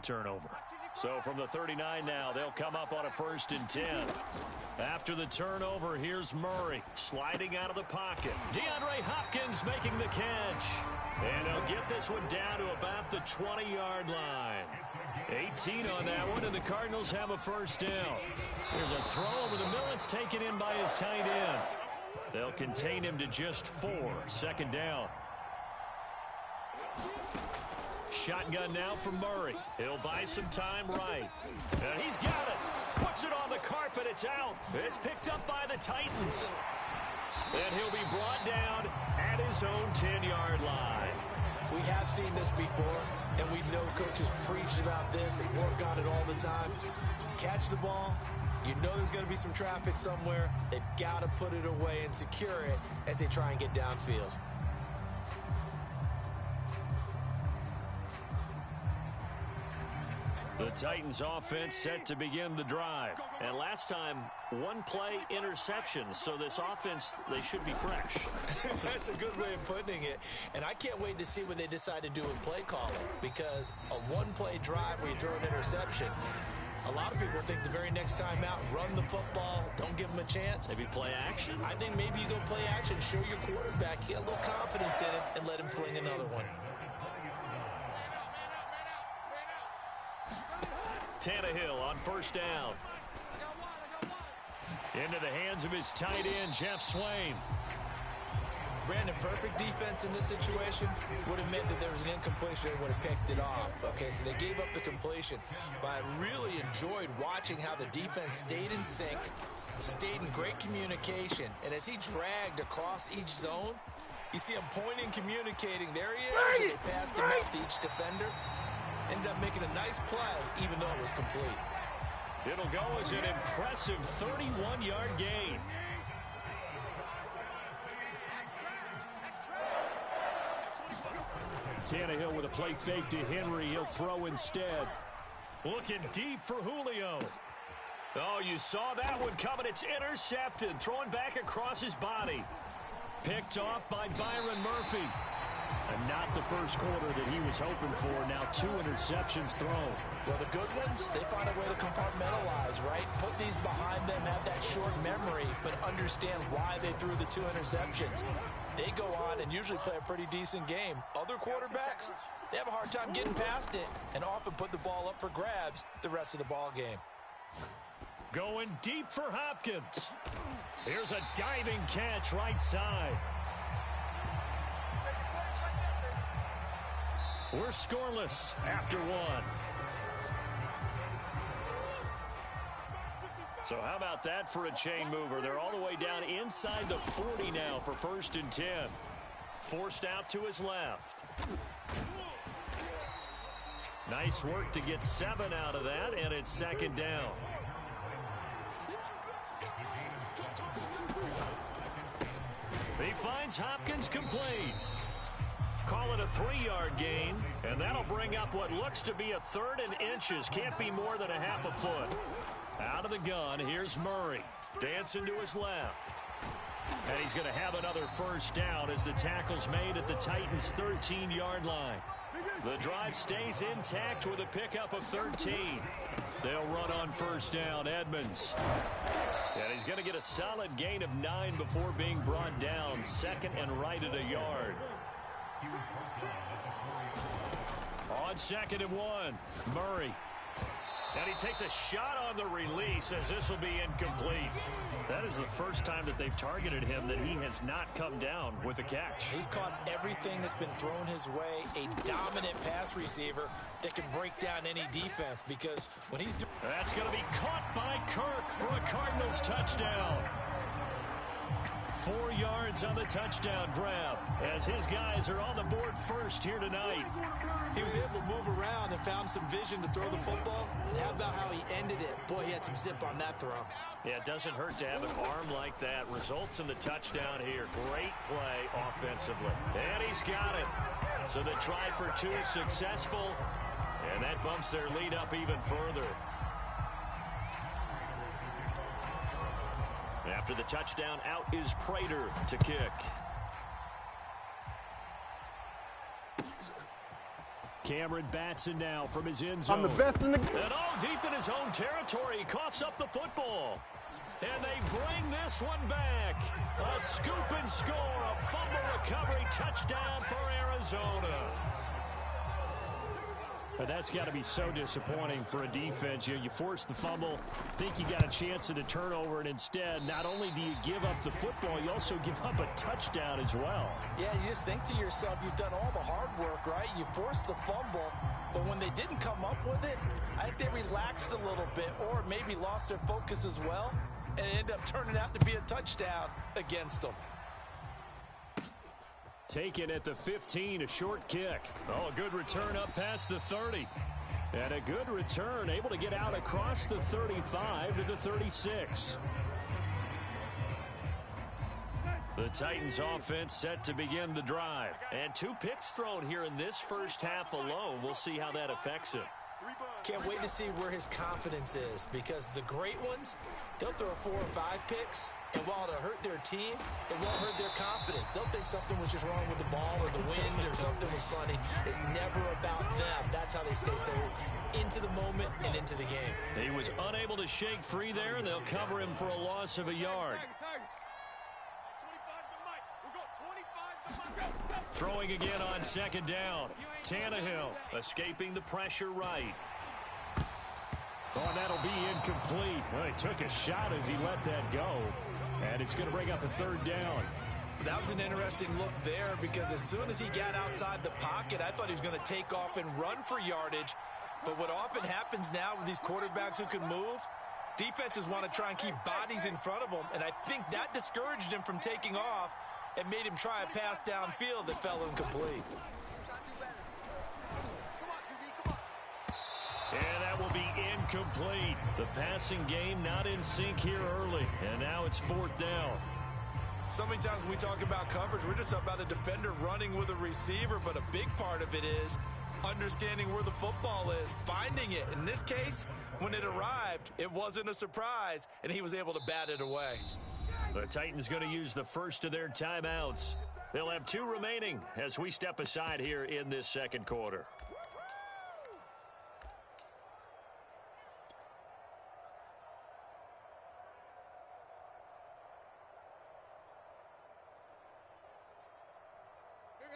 turnover. So from the 39 now, they'll come up on a 1st and 10. After the turnover, here's Murray sliding out of the pocket. DeAndre Hopkins making the catch. And he'll get this one down to about the 20-yard line. 18 on that one, and the Cardinals have a 1st down. There's a throw over the middle. It's taken in by his tight end. They'll contain him to just 4. 2nd down. Shotgun now for Murray. He'll buy some time right. And he's got it. Puts it on the carpet. It's out. It's picked up by the Titans. And he'll be brought down at his own 10-yard line. We have seen this before, and we know coaches preach about this and work on it all the time. Catch the ball. You know there's going to be some traffic somewhere. They've got to put it away and secure it as they try and get downfield. The Titans offense set to begin the drive. And last time, 1-play interception. So this offense, they should be fresh. That's a good way of putting it. And I can't wait to see what they decide to do with play calling. Because a 1-play drive where you throw an interception, a lot of people think the very next time out, run the football, don't give them a chance. Maybe play action? I think maybe you go play action, show your quarterback, get a little confidence in him, and let him fling another one. Tannehill on 1st down. Into the hands of his tight end, Jeff Swain. Brandon, perfect defense in this situation would have meant that there was an incompletion and would have picked it off. Okay, so they gave up the completion. But I really enjoyed watching how the defense stayed in sync, stayed in great communication. And as he dragged across each zone, you see him pointing, communicating. There he is. And they passed him off to each defender. Ended up making a nice play, even though it was complete. It'll go as an impressive 31-yard gain. Tannehill with a play fake to Henry. He'll throw instead. Looking deep for Julio. Oh, you saw that one coming. It's intercepted. Throwing back across his body. Picked off by Byron Murphy. And not the first quarter that he was hoping for. Now 2 interceptions thrown. Well, the good ones, they find a way to compartmentalize, right? Put these behind them, have that short memory, but understand why they threw the 2 interceptions. They go on and usually play a pretty decent game. Other quarterbacks, they have a hard time getting past it and often put the ball up for grabs the rest of the ball game. Going deep for Hopkins. Here's a diving catch right side. We're scoreless after 1. So how about that for a chain mover? They're all the way down inside the 40 now for 1st and 10. Forced out to his left. Nice work to get 7 out of that, and it's 2nd down. He finds Hopkins complete. Call it a 3-yard gain, and that'll bring up what looks to be a 3rd and inches. Can't be more than a half a foot. Out of the gun, here's Murray. Dancing to his left. And he's going to have another 1st down as the tackle's made at the Titans' 13-yard line. The drive stays intact with a pickup of 13. They'll run on 1st down, Edmonds. And he's going to get a solid gain of 9 before being brought down. 2nd and right at a yard. On 2nd and 1, Murray. And he takes a shot on the release as this will be incomplete. That is the first time that they've targeted him that he has not come down with a catch. He's caught everything that's been thrown his way. A dominant pass receiver that can break down any defense because when he's... That's going to be caught by Kirk for a Cardinals touchdown. 4 yards on the touchdown grab as his guys are on the board first here tonight. He was able to move around and found some vision to throw the football. And how about how he ended it? Boy, he had some zip on that throw. Yeah, it doesn't hurt to have an arm like that. Results in the touchdown here. Great play offensively. And he's got it. So the try for 2 successful. And that bumps their lead up even further. After the touchdown, out is Prater to kick. Cameron Batson now from his end zone. I'm the best in the... And deep in his own territory, he coughs up the football. And they bring this one back. A scoop and score, a fumble recovery touchdown for Arizona. But that's got to be so disappointing for a defense. You force the fumble, think you got a chance at a turnover, and instead, not only do you give up the football, you also give up a touchdown as well. Yeah, you just think to yourself, you've done all the hard work, right? You forced the fumble, but when they didn't come up with it, I think they relaxed a little bit or maybe lost their focus as well, and it ended up turning out to be a touchdown against them. Taken at the 15, a short kick. Oh, a good return up past the 30. And a good return, able to get out across the 35 to the 36. The Titans offense set to begin the drive. And 2 picks thrown here in this first half alone. We'll see how that affects him. Can't wait to see where his confidence is, because the great ones, they'll throw 4 or 5 picks, and while it'll hurt their team, it won't hurt their confidence. They'll think something was just wrong with the ball or the wind or something was funny. It's never about them. That's how they stay so into the moment and into the game. He was unable to shake free there, and they'll cover him for a loss of a yard. Throwing again on second down. Tannehill escaping the pressure right. Oh, that'll be incomplete. Well, he took a shot as he let that go. And it's going to bring up a third down. That was an interesting look there, because as soon as he got outside the pocket, I thought he was going to take off and run for yardage. But what often happens now with these quarterbacks who can move, defenses want to try and keep bodies in front of them. And I think that discouraged him from taking off and made him try a pass downfield that fell incomplete. And that will be incomplete. The passing game not in sync here early. And now it's 4th down. So many times when we talk about coverage, we're just about a defender running with a receiver, but a big part of it is understanding where the football is, finding it. In this case, when it arrived, it wasn't a surprise, and he was able to bat it away. The Titans going to use the first of their timeouts. They'll have 2 remaining as we step aside here in this second quarter.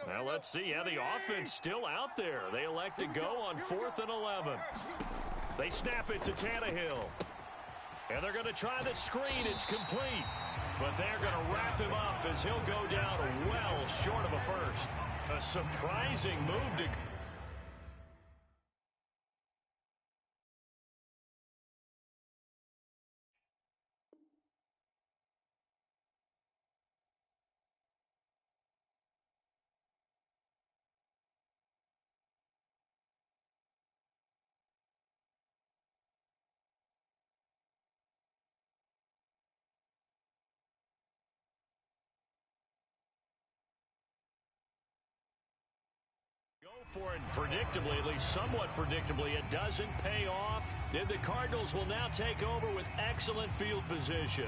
Now let's see. Yeah, the offense still out there. They elect to go on 4th and 11. They snap it to Tannehill. And they're going to try the screen. It's complete. But they're going to wrap him up as he'll go down well short of a first. A surprising move to... for it predictably, at least somewhat predictably, it doesn't pay off. Then the Cardinals will now take over with excellent field position.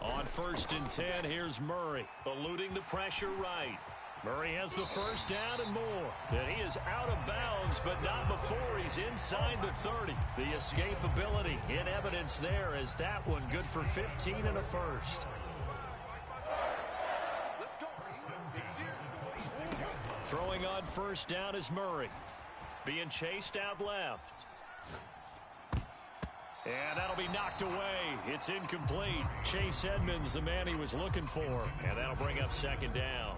On 1st and 10, here's Murray, eluding the pressure right. Murray has the first down and more. And he is out of bounds, but not before he's inside the 30. The escapability in evidence there, as that one good for 15 and a first. Throwing on 1st down is Murray. Being chased out left. And that'll be knocked away. It's incomplete. Chase Edmonds, the man he was looking for. And that'll bring up 2nd down.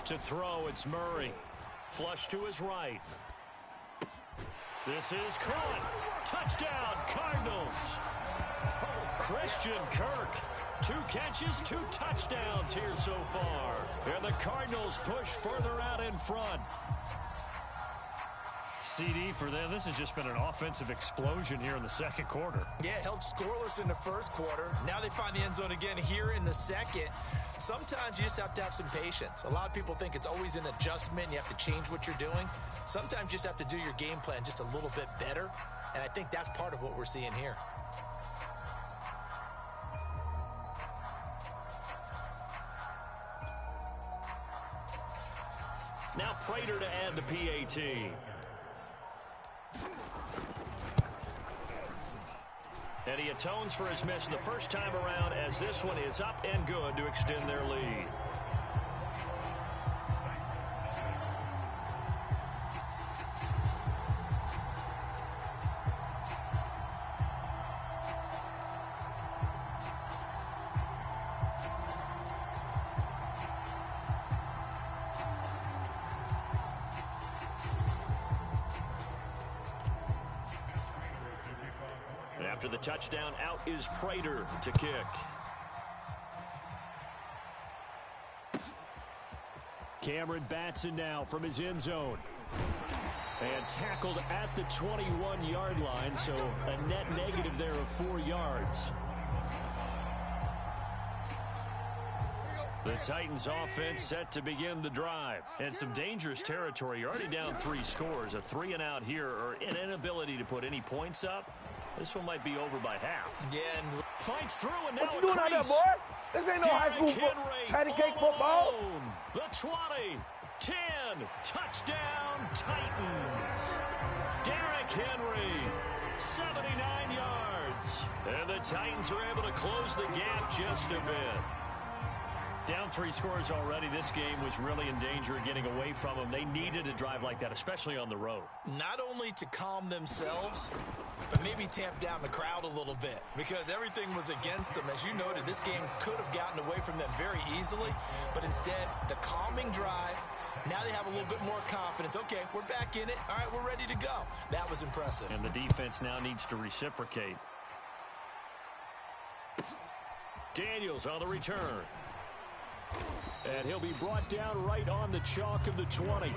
To throw, it's Murray. Flush to his right. This is caught. Touchdown, Cardinals. Christian Kirk. 2 catches, 2 touchdowns here so far. And the Cardinals push further out in front. CD for them. This has just been an offensive explosion here in the second quarter. Yeah, held scoreless in the first quarter. Now they find the end zone again here in the second. Sometimes you just have to have some patience. A lot of people think it's always an adjustment. You have to change what you're doing. Sometimes you just have to do your game plan just a little bit better. And I think that's part of what we're seeing here. Now Prater to add the PAT. And he atones for his miss the first time around as this one is up and good to extend their lead. After the touchdown, out is Prater to kick. Cameron Batson now from his end zone. And tackled at the 21-yard line, so a net negative there of 4 yards. The Titans offense set to begin the drive. And some dangerous territory. You're already down 3 scores. A 3-and-out here, or an inability to put any points up. This one might be over by half. Yeah, and fights through, and now what you doing out there, boy? This ain't no high school patty cake football. The 20, 10, touchdown Titans. Derrick Henry, 79 yards. And the Titans are able to close the gap just a bit. Down 3 scores already. This game was really in danger of getting away from them. They needed a drive like that, especially on the road. Not only to calm themselves, but maybe tamp down the crowd a little bit, because everything was against them. As you noted, this game could have gotten away from them very easily, but instead, the calming drive, now they have a little bit more confidence. Okay, we're back in it. All right, we're ready to go. That was impressive. And the defense now needs to reciprocate. Daniels on the return. And he'll be brought down right on the chalk of the 20.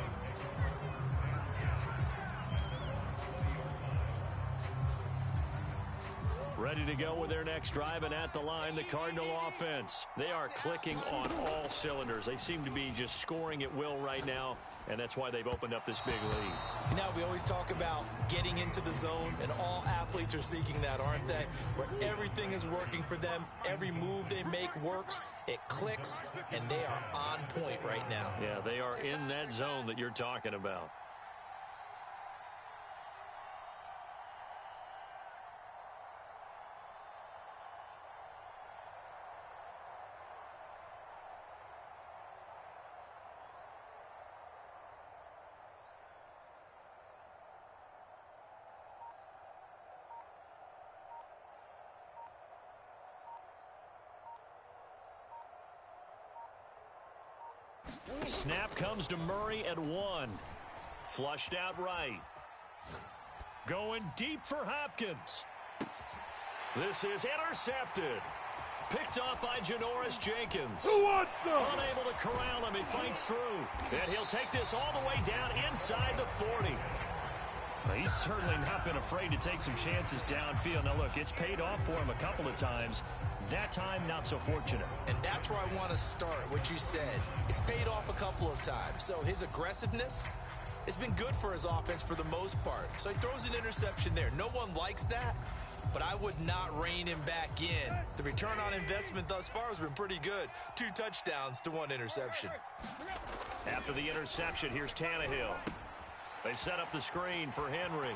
Ready to go with their next drive, and at the line, the Cardinal offense. They are clicking on all cylinders. They seem to be just scoring at will right now, and that's why they've opened up this big lead. You know, we always talk about getting into the zone, and all athletes are seeking that, aren't they? Where everything is working for them, every move they make works, it clicks, and they are on point right now. Yeah, they are in that zone that you're talking about. Snap comes to Murray at 1. Flushed out right. Going deep for Hopkins. This is intercepted. Picked off by Janoris Jenkins. Who wants some? Unable to corral him. He fights through. And he'll take this all the way down inside the 40. He's certainly not been afraid to take some chances downfield. Now, look, it's paid off for him a couple of times. That time, not so fortunate. And that's where I want to start, what you said. It's paid off a couple of times. So his aggressiveness has been good for his offense for the most part. So he throws an interception there. No one likes that, but I would not rein him back in. The return on investment thus far has been pretty good. 2 touchdowns to 1 interception. After the interception, here's Tannehill. They set up the screen for Henry.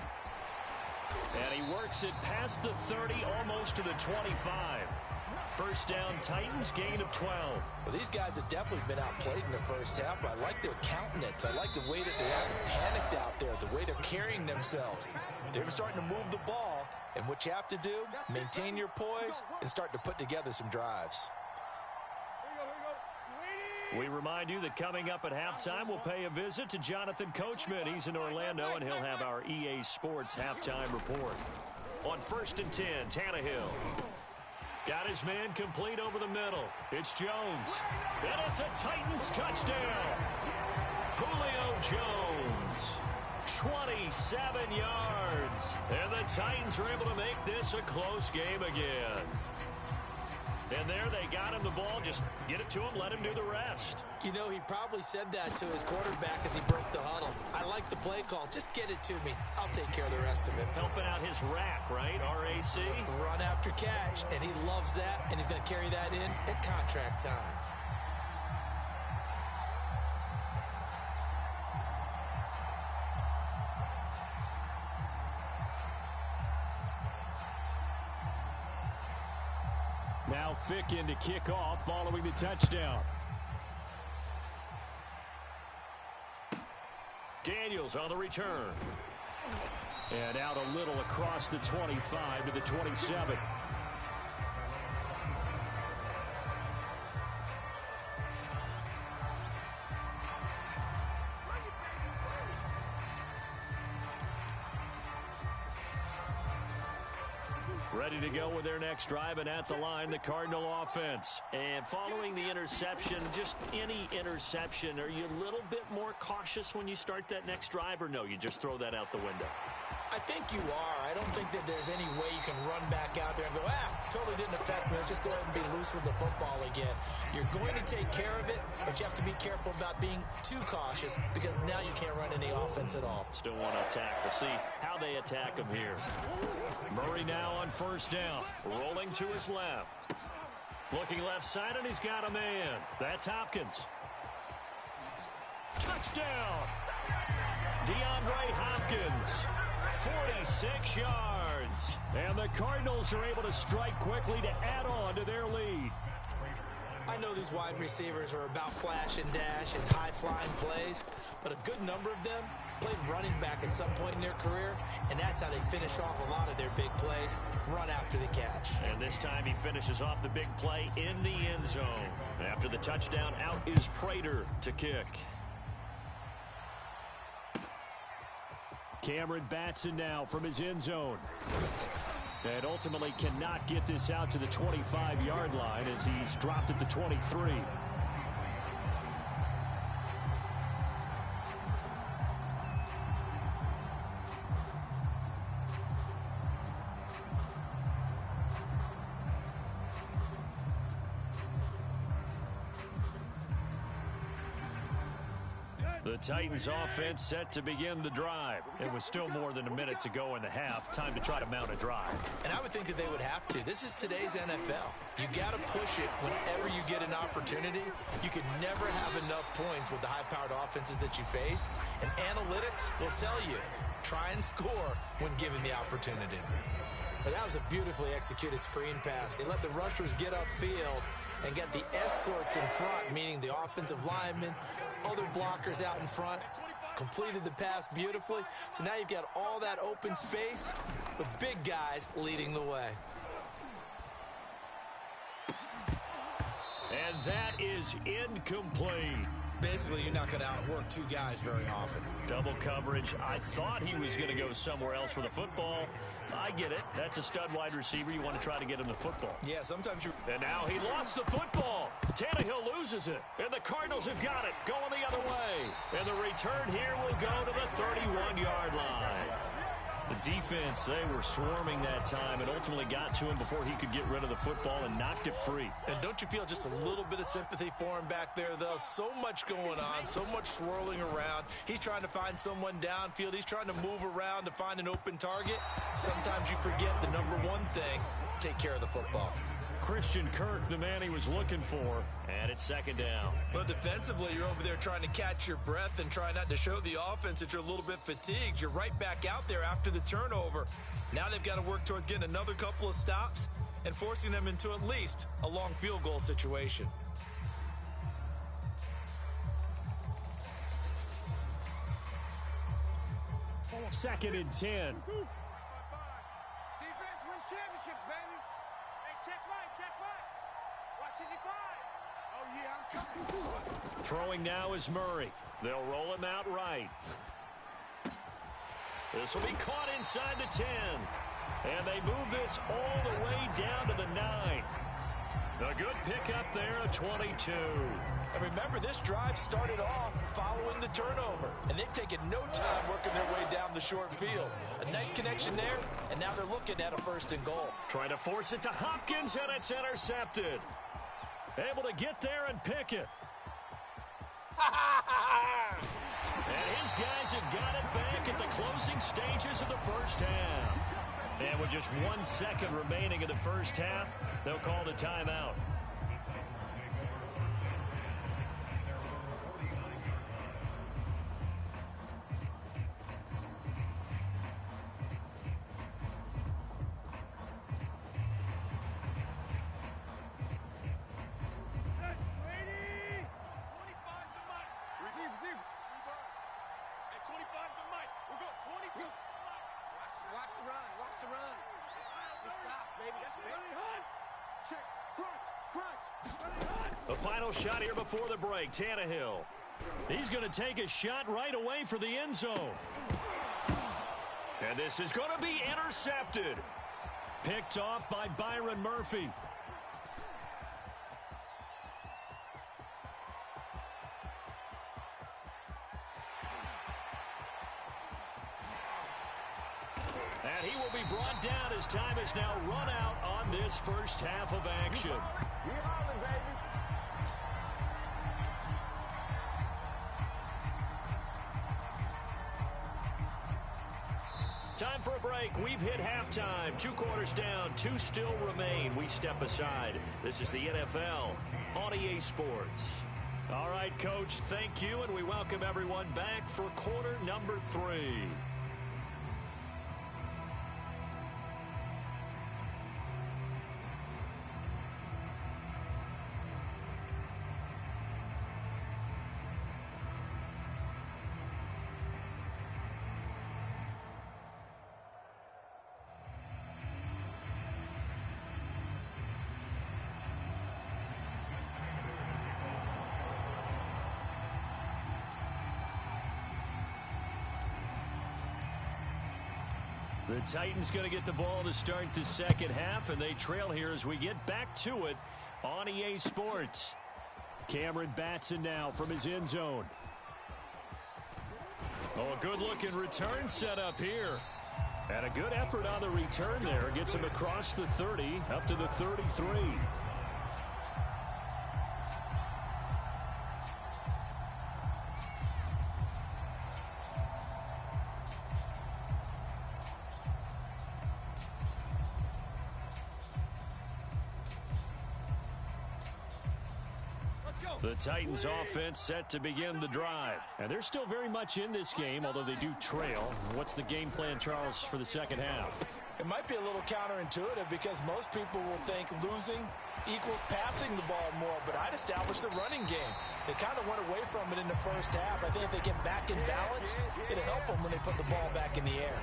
And he works it past the 30, almost to the 25. First down, Titans, gain of 12. Well, these guys have definitely been outplayed in the first half, but I like their countenance. I like the way that they haven't panicked out there, the way they're carrying themselves. They're starting to move the ball, and what you have to do, maintain your poise and start to put together some drives. We remind you that coming up at halftime, we'll pay a visit to Jonathan Coachman. He's in Orlando, and he'll have our EA Sports halftime report. On 1st and 10, Tannehill. Got his man complete over the middle. It's Jones. And it's a Titans touchdown. Julio Jones. 27 yards. And the Titans are able to make this a close game again. And there they got him the ball. Just get it to him, let him do the rest. You know, he probably said that to his quarterback as he broke the huddle. I like the play call. Just get it to me. I'll take care of the rest of it. Helping out his rack, right? RAC? Run after catch, and he loves that, and he's going to carry that in at contract time. Now Fick in to kick off following the touchdown. Daniels on the return. And out a little across the 25 to the 27. Ready to go with their next drive, and at the line, the Cardinal offense. And following the interception, just any interception, are you a little bit more cautious when you start that next drive, or no, you just throw that out the window? I think you are. I don't think that there's any way you can run back out there and go, totally didn't affect me. Let's just go ahead and be loose with the football again. You're going to take care of it, but you have to be careful about being too cautious because now you can't run any offense at all. Still want to attack. We'll see how they attack him here. Murray now on first down, rolling to his left. Looking left side, and he's got a man. That's Hopkins. Touchdown! DeAndre Hopkins. 46 yards. And the Cardinals are able to strike quickly to add on to their lead. I know these wide receivers are about flash and dash and high-flying plays, but a good number of them played running back at some point in their career, and that's how they finish off a lot of their big plays, run after the catch. And this time he finishes off the big play in the end zone. After the touchdown, out is Prater to kick. Cameron Batson now from his end zone. And ultimately cannot get this out to the 25-yard line as he's dropped at the 23. The Titans offense set to begin the drive. It was still more than a minute to go in the half. Time to try to mount a drive. And I would think that they would have to. This is today's NFL. You got to push it whenever you get an opportunity. You can never have enough points with the high-powered offenses that you face. And analytics will tell you, try and score when given the opportunity. But that was a beautifully executed screen pass. They let the rushers get upfield and get the escorts in front, meaning the offensive linemen, other blockers out in front, completed the pass beautifully. So now you've got all that open space with big guys leading the way. And that is incomplete. Basically, you're not going to outwork two guys very often. Double coverage. I thought he was going to go somewhere else for the football. I get it. That's a stud wide receiver. You want to try to get him the football. Yeah, sometimes you... And now he lost the football. Tannehill loses it. And the Cardinals have got it. Going the other way. And the return here will go to the 31-yard line. The defense, they were swarming that time and ultimately got to him before he could get rid of the football and knocked it free. And don't you feel just a little bit of sympathy for him back there, though? So much going on, so much swirling around. He's trying to find someone downfield. He's trying to move around to find an open target. Sometimes you forget the number one thing, take care of the football. Christian Kirk, the man he was looking for, and it's second down. Well, defensively, you're over there trying to catch your breath and try not to show the offense that you're a little bit fatigued. You're right back out there after the turnover. Now they've got to work towards getting another couple of stops and forcing them into at least a long field goal situation. Second and 10. Defense wins championships, baby. Hey, check right. Watch it divide. Oh, yeah, I'm coming. Throwing now is Murray. They'll roll him out right. This will be caught inside the 10. And they move this all the way down to the 9. A good pickup there, a 22. And remember, this drive started off following the turnover, and they've taken no time working their way down the short field. A nice connection there, and now they're looking at a 1st and goal. Trying to force it to Hopkins, and it's intercepted. Able to get there and pick it. And his guys have got it back at the closing stages of the first half. And with just 1 second remaining in the first half, they'll call the timeout. The final shot here before the break, Tannehill. He's going to take a shot right away for the end zone. And this is going to be intercepted. Picked off by Byron Murphy. And he will be brought down as time is now run out on this first half of action. Time for a break. We've hit halftime. 2 quarters down. 2 still remain. We step aside. This is the NFL on EA Sports. All right, Coach, thank you, and we welcome everyone back for quarter number 3. The Titans going to get the ball to start the second half, and they trail here as we get back to it on EA Sports. Cameron Batson now from his end zone. Oh, a good-looking return set up here. And a good effort on the return there. Gets him across the 30, up to the 33. The Titans offense set to begin the drive. And they're still very much in this game, although they do trail. What's the game plan, Charles, for the second half? It might be a little counterintuitive because most people will think losing equals passing the ball more, but I'd establish the running game. They kind of went away from it in the first half. I think if they get back in balance, it'll help them when they put the ball back in the air.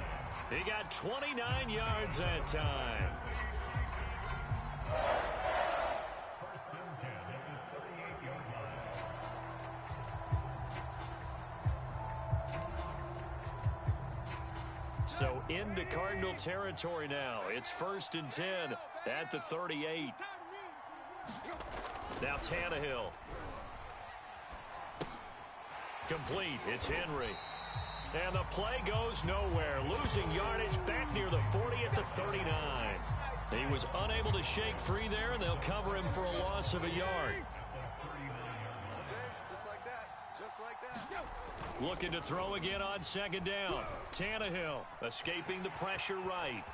He got 29 yards that time. So into Cardinal territory now. It's 1st and 10 at the 38. Now Tannehill. Complete. It's Henry. And the play goes nowhere. Losing yardage back near the 40 at the 39. He was unable to shake free there, and they'll cover him for a loss of a yard. Looking to throw again on 2nd down. Tannehill escaping the pressure right.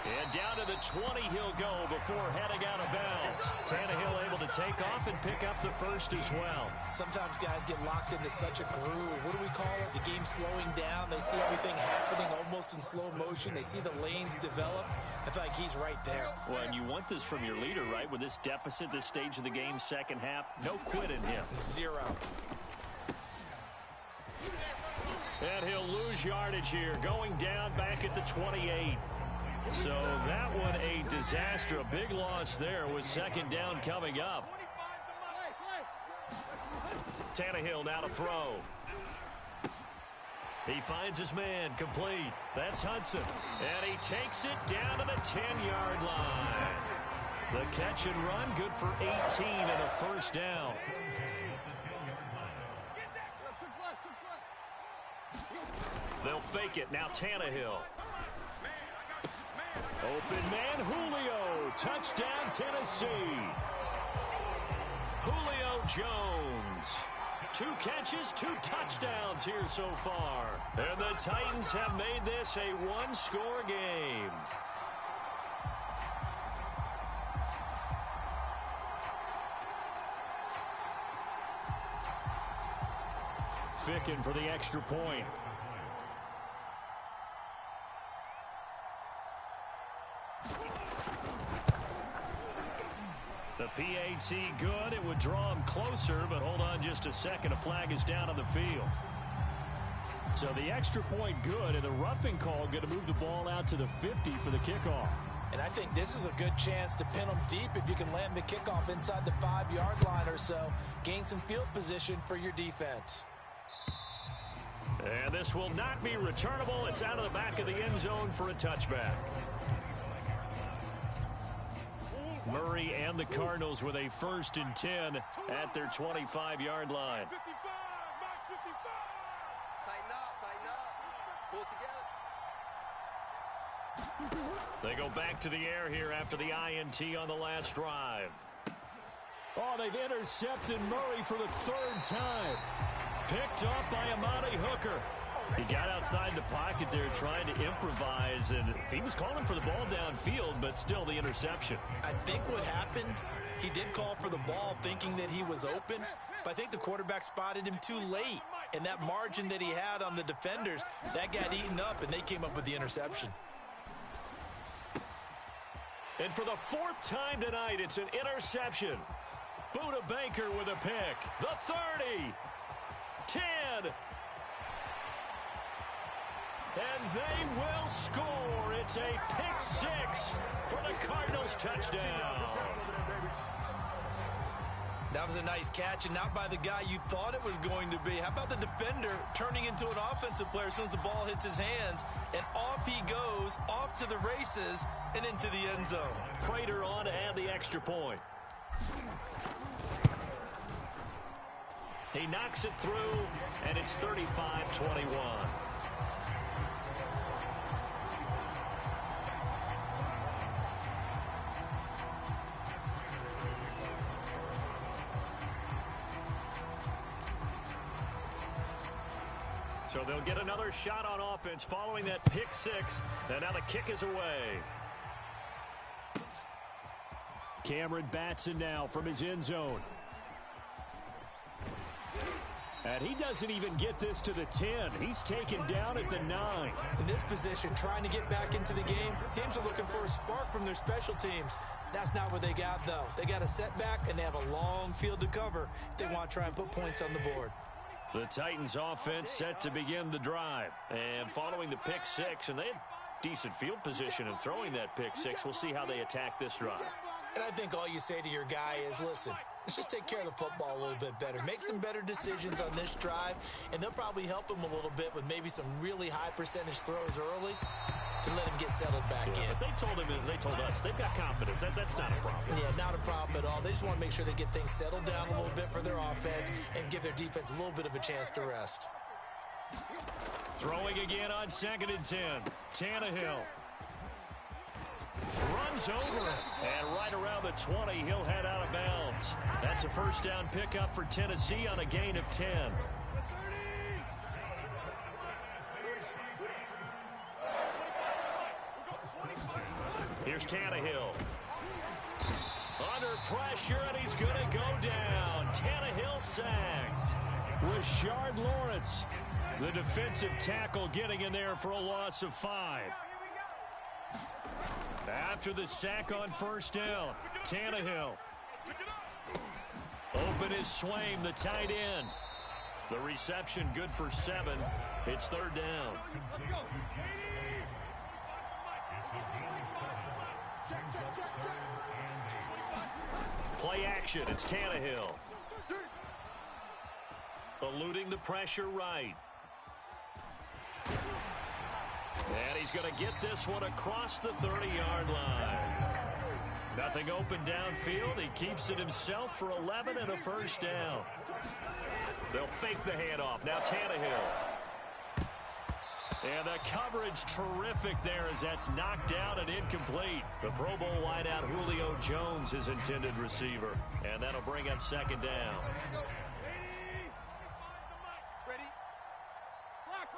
And down to the 20 he'll go before heading out of bounds. Tannehill able to take off and pick up the first as well. Sometimes guys get locked into such a groove. What do we call it? The game slowing down. They see everything happening almost in slow motion. They see the lanes develop. I feel like he's right there. Well, and you want this from your leader, right? With this deficit, this stage of the game, second half, no quit in him. 0. And he'll lose yardage here, going down back at the 28. So that one a disaster. A big loss there with 2nd down coming up. Tannehill now to throw. He finds his man, complete. That's Hudson. And he takes it down to the 10-yard line. The catch and run, good for 18 and a first down. They'll fake it. Now Tannehill. Open man, Julio. Touchdown, Tennessee. Julio Jones. 2 catches, 2 touchdowns here so far. And the Titans have made this a one-score game. Ficken for the extra point. The PAT good. It would draw him closer, but hold on just a second. A flag is down on the field. So the extra point good, and the roughing call going to move the ball out to the 50 for the kickoff. And I think this is a good chance to pin them deep if you can land the kickoff inside the 5-yard line or so. Gain some field position for your defense. And this will not be returnable. It's out of the back of the end zone for a touchback. Murray and the Cardinals with a 1st and 10 at their 25-yard line. 55, Mike 55. Tighten up. Pull it together. They go back to the air here after the INT on the last drive. Oh, they've intercepted Murray for the 3rd time. Picked off by Amani Hooker. He got outside the pocket there trying to improvise, and he was calling for the ball downfield, but still the interception. I think what happened, he did call for the ball thinking that he was open, but I think the quarterback spotted him too late. And that margin that he had on the defenders, that got eaten up, and they came up with the interception. And for the 4th time tonight, it's an interception. Buda Baker with a pick. The 30. 10. And they will score. It's a pick 6 for the Cardinals touchdown. That was a nice catch, and not by the guy you thought it was going to be. How about the defender turning into an offensive player as soon as the ball hits his hands, and off he goes, off to the races, and into the end zone. Prater on to add the extra point. He knocks it through, and it's 35-21. So they'll get another shot on offense following that pick 6, and now the kick is away. Cameron Batson now from his end zone. And he doesn't even get this to the 10. He's taken down at the 9. In this position, trying to get back into the game, teams are looking for a spark from their special teams. That's not what they got, though. They got a setback, and they have a long field to cover if they want to try and put points on the board. The Titans offense set to begin the drive. And following the pick 6, and they had decent field position in throwing that pick 6. We'll see how they attack this drive. And I think all you say to your guy is, listen, let's just take care of the football a little bit better. Make some better decisions on this drive, and they'll probably help him a little bit with maybe some really high percentage throws early to let him get settled back in. But they told us they've got confidence. That's not a problem. Yeah, not a problem at all. They just want to make sure they get things settled down a little bit for their offense and give their defense a little bit of a chance to rest. Throwing again on 2nd and 10. Tannehill runs over it, and right around the 20, he'll head out of bounds. That's a first down pickup for Tennessee on a gain of 10. Here's Tannehill. Under pressure, and he's going to go down. Tannehill sacked. Rashard Lawrence, the defensive tackle, getting in there for a loss of 5. After the sack on first down, Tannehill. Open is Swaim, the tight end. The reception good for 7. It's 3rd down. Play action, it's Tannehill. Eluding the pressure right. And he's going to get this one across the 30-yard line. Nothing open downfield. He keeps it himself for 11 and a first down. They'll fake the handoff. Now Tannehill. And the coverage terrific there as that's knocked down and incomplete. The Pro Bowl wideout Julio Jones is intended receiver. And that'll bring up second down. Ready? Block.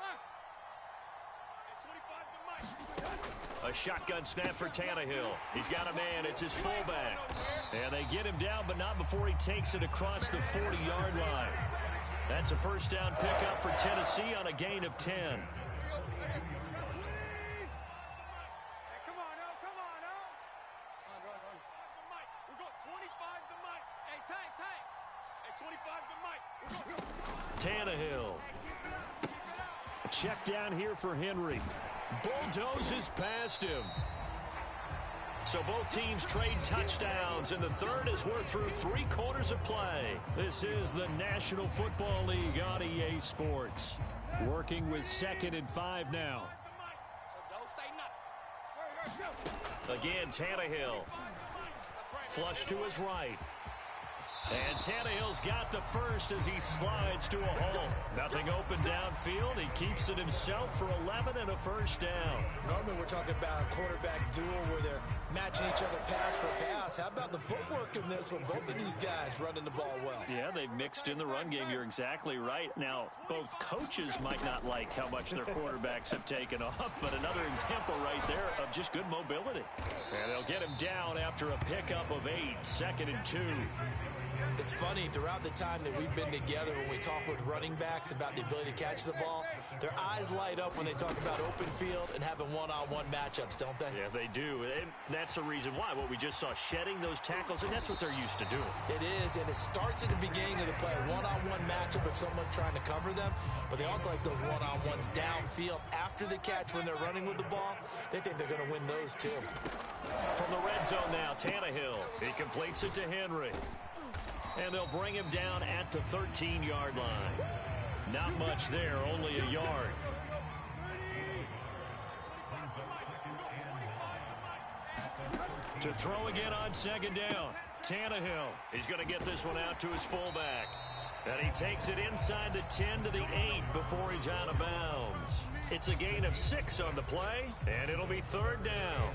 It's 25 the mic. A shotgun snap for Tannehill. He's got a man. It's his fullback. And they get him down, but not before he takes it across the 40-yard line. That's a first down pickup for Tennessee on a gain of 10. Tannehill. Check down here for Henry. Bulldozes past him. So both teams trade touchdowns, and the third as we're through 3 quarters of play. This is the National Football League on EA Sports. Working with 2nd and 5 now. Again, Tannehill. Flush to his right. And Tannehill's got the first as he slides to a hole. Nothing open downfield. He keeps it himself for 11 and a first down. Normally we're talking about a quarterback duel where they're matching each other pass for pass. How about the footwork in this from both of these guys running the ball well? Yeah, they've mixed in the run game. You're exactly right. Now, both coaches might not like how much their quarterbacks have taken off, but another example right there of just good mobility. And they'll get him down after a pickup of 8, 2nd and 2. It's funny, throughout the time that we've been together, when we talk with running backs about the ability to catch the ball, their eyes light up when they talk about open field and having one-on-one matchups, don't they? Yeah, they do. And that's the reason why. What we just saw, shedding those tackles, and that's what they're used to doing. It is, and it starts at the beginning of the play. One-on-one matchup if someone's trying to cover them, but they also like those one-on-ones downfield after the catch when they're running with the ball. They think they're going to win those, too. From the red zone now, Tannehill. He completes it to Henry. And they'll bring him down at the 13-yard line. Not much there, only a yard. To throw again on second down. Tannehill. He's going to get this one out to his fullback. And he takes it inside the 10 to the 8 before he's out of bounds. It's a gain of 6 on the play, and it'll be 3rd down.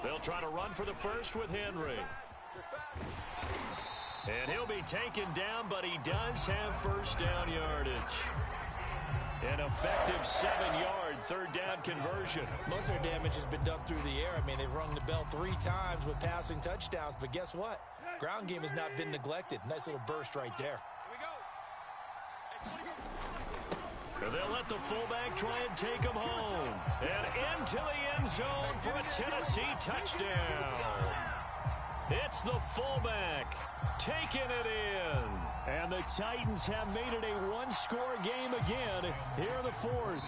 They'll try to run for the first with Henry. And he'll be taken down, but he does have first down yardage. An effective 7-yard 3rd down conversion. Most of their damage has been done through the air. I mean, they've rung the bell 3 times with passing touchdowns, but guess what? Ground game has not been neglected. Nice little burst right there. They'll let the fullback try and take him home. And into the end zone for a Tennessee touchdown. It's the fullback taking it in. And the Titans have made it a 1-score game again here in the 4th.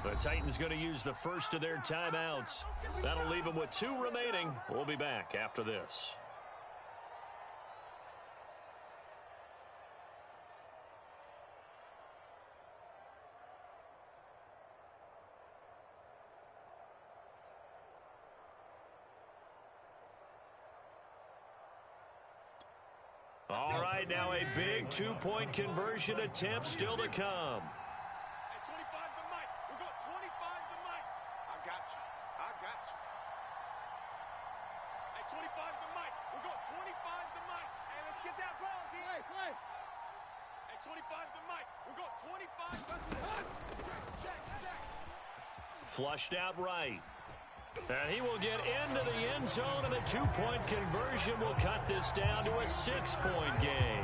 The Titans going to use the first of their timeouts. That'll leave them with 2 remaining. We'll be back after this. All right, now a big 2-point conversion attempt still to come. Hey, 25 the mic. We got 25 the mic. I got you. Hey, 25 the mic. We got 25 the mic. Hey, let's get that ball, D. Play. Hey, 25 the mic. We got 25. Check. Flushed out right. And he will get into the end zone, and a 2-point conversion will cut this down to a 6-point game.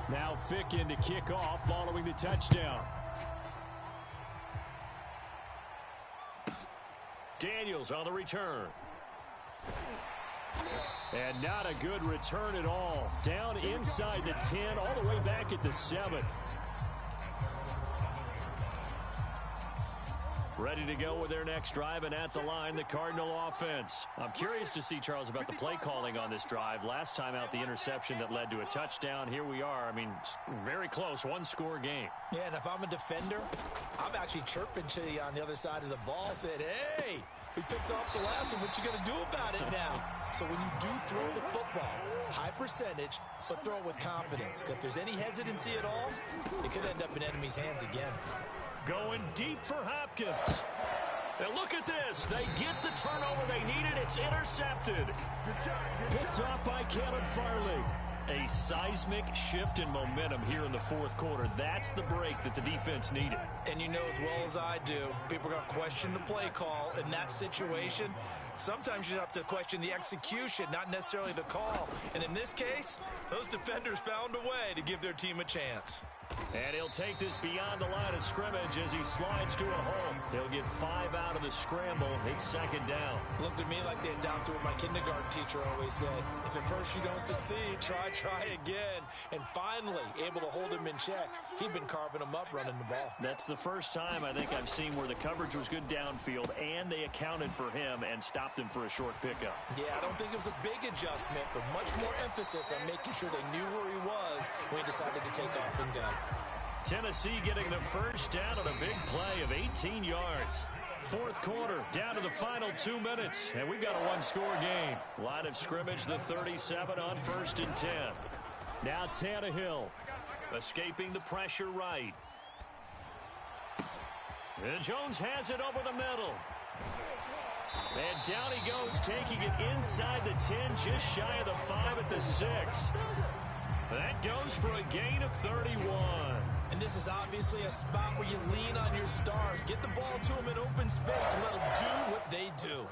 Now Ficken to kick off following the touchdown. Daniels on the return. And not a good return at all. Down inside the 10, all the way back at the 7. Ready to go with their next drive, and at the line, the Cardinal offense. I'm curious to see, Charles, about the play calling on this drive. Last time out, the interception that led to a touchdown. Here we are. I mean, very close, one-score game. Yeah, and if I'm a defender, I'm actually chirping to you on the other side of the ball, saying, hey, we picked off the last one. What you going to do about it now? So when you do throw the football, high percentage, but throw it with confidence. Because if there's any hesitancy at all, it could end up in enemy's hands again. Going deep for Hopkins. And look at this. They get the turnover they needed. It's intercepted. Picked off by Caleb Farley. A seismic shift in momentum here in the fourth quarter. That's the break that the defense needed. And you know as well as I do, people are going to question the play call in that situation. Sometimes you have to question the execution, not necessarily the call. And in this case, those defenders found a way to give their team a chance. And he'll take this beyond the line of scrimmage as he slides to a hole. He'll get 5 out of the scramble. It's second down. Looked to me like they adopted what my kindergarten teacher always said. If at first you don't succeed, try again. And finally, able to hold him in check. He'd been carving him up running the ball. That's the first time I think I've seen where the coverage was good downfield and they accounted for him and stopped him for a short pickup. Yeah, I don't think it was a big adjustment, but much more emphasis on making sure they knew where he was when he decided to take off and go. Tennessee getting the first down on a big play of 18 yards. Fourth quarter, down to the final 2 minutes, and we've got a one-score game. Line of scrimmage, the 37 on 1st and 10. Now Tannehill escaping the pressure right. And Jones has it over the middle. And down he goes, taking it inside the 10, just shy of the 5 at the 6. That goes for a gain of 31. And this is obviously a spot where you lean on your stars. Get the ball to them in open space and let them do what they do.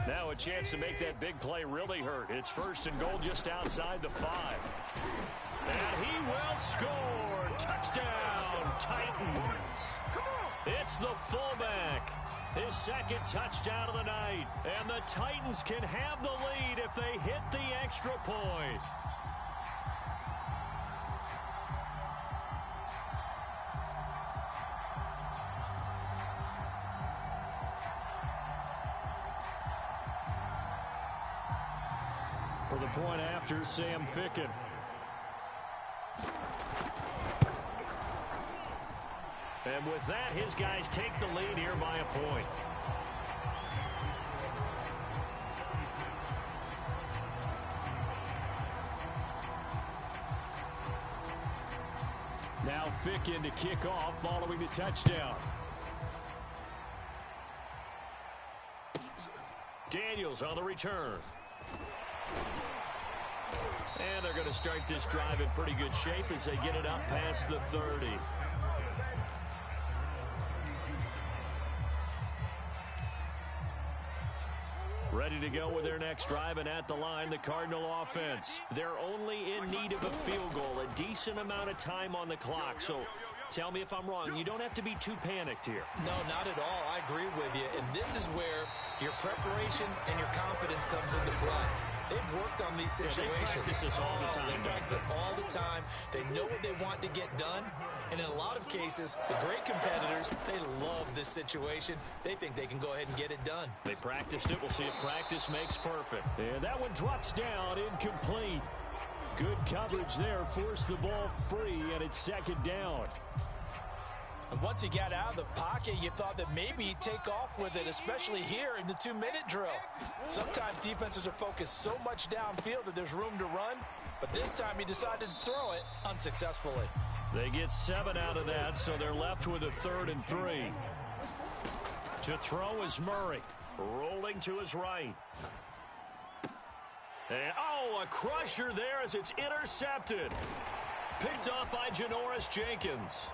Now a chance to make that big play really hurt. It's 1st and goal just outside the 5. And he will score. Touchdown, Titans. It's the fullback. His second touchdown of the night. And the Titans can have the lead if they hit the extra point. For the point after, Sam Ficken. And with that, his guys take the lead here by a point. Now Ficken to kick off following the touchdown. Daniels on the return. And they're going to start this drive in pretty good shape as they get it up past the 30. Ready to go with their next drive, and at the line, the Cardinal offense. They're only in need of a field goal, a decent amount of time on the clock. So tell me if I'm wrong. You don't have to be too panicked here. No, not at all. I agree with you. And this is where your preparation and your confidence comes into play. They've worked on these situations. Yeah, they practice this all the time. They practice it all the time. They know what they want to get done. And in a lot of cases, the great competitors, they love this situation. They think they can go ahead and get it done. They practiced it. We'll see if practice makes perfect. And that one drops down, incomplete. Good coverage there. Forced the ball free, and it's second down. And once he got out of the pocket, you thought that maybe he'd take off with it, especially here in the 2-minute drill. Sometimes defenses are focused so much downfield that there's room to run, but this time he decided to throw it unsuccessfully. They get 7 out of that, so they're left with a 3rd and 3. To throw is Murray, rolling to his right. And, a crusher there as it's intercepted. Picked off by Janoris Jenkins.